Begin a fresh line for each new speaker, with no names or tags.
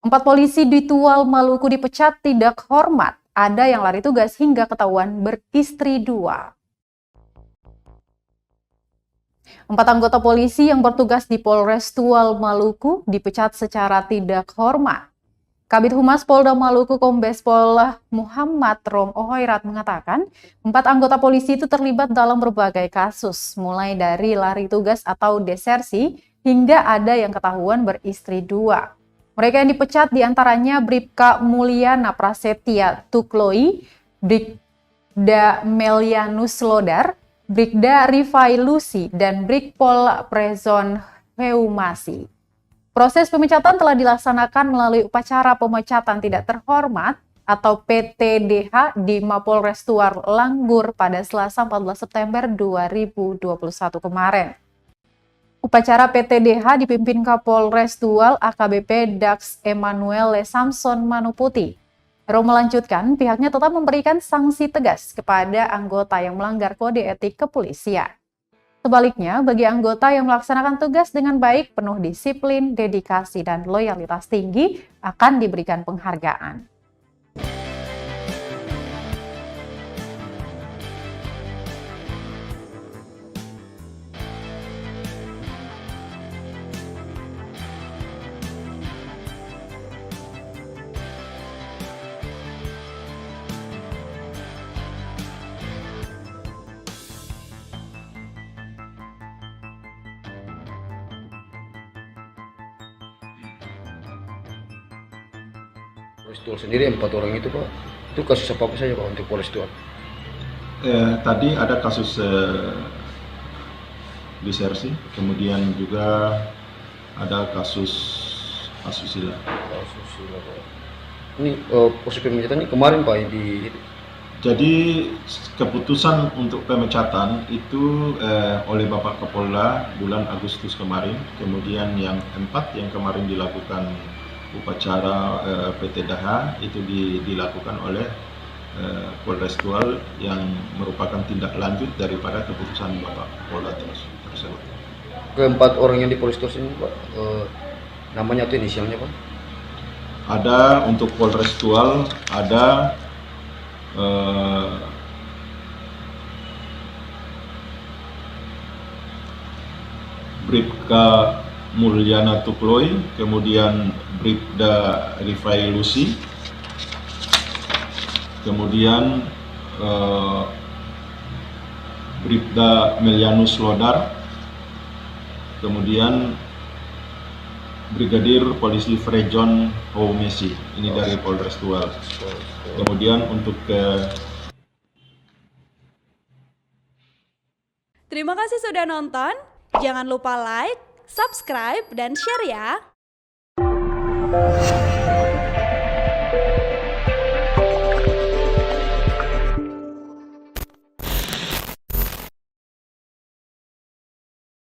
4 polisi di Tual, Maluku dipecat tidak hormat. Ada yang lari tugas hingga ketahuan beristri 2. 4 anggota polisi yang bertugas di Polres Tual, Maluku dipecat secara tidak hormat. Kabid Humas Polda Maluku Kombes Pol Muhammad Rom Ohoirat mengatakan, 4 anggota polisi itu terlibat dalam berbagai kasus, mulai dari lari tugas atau desersi, hingga ada yang ketahuan beristri 2. Mereka yang dipecat diantaranya Bribka Mulyana Prasetya Tukloi, Bribda Melianus Lodar, Bribda Rifai Lusi, dan Brigpol Prezon Heumasi. Proses pemecatan telah dilaksanakan melalui upacara pemecatan tidak terhormat atau PTDH di Mapolres Tual Langgur pada Selasa 14 September 2021 kemarin. Upacara PTDH dipimpin Kapolres Tual AKBP Dax Emmanuel Samson Manuputi. Rom melanjutkan, pihaknya tetap memberikan sanksi tegas kepada anggota yang melanggar kode etik kepolisian. Sebaliknya, bagi anggota yang melaksanakan tugas dengan baik, penuh disiplin, dedikasi, dan loyalitas tinggi akan diberikan penghargaan.
Polres Tual sendiri 4 orang itu Pak, itu kasus apa saja Pak untuk Polres Tual?
Tadi ada kasus desersi, kemudian juga ada kasus asusila.
Asusila Pak. Ini proses pemecatan ini kemarin Pak
Jadi keputusan untuk pemecatan itu oleh Bapak Kapolda bulan Agustus kemarin, kemudian yang 4 yang kemarin dilakukan upacara PTDH itu dilakukan oleh Polres Tual yang merupakan tindak lanjut daripada keputusan Bapak Kapolda tersebut.
Keempat orang yang di Polres Tual ini Pak, namanya atau inisialnya Pak?
Ada untuk Polres Tual ada Bribka Mulyana Tukloi, kemudian Bribda Rifai Lusi, kemudian Bribda Melianus Lodar, kemudian Brigadir Polisi Prezon Heumasi, ini dari Polres Tual. Kemudian untuk
Terima kasih sudah nonton. Jangan lupa like, subscribe, dan share ya.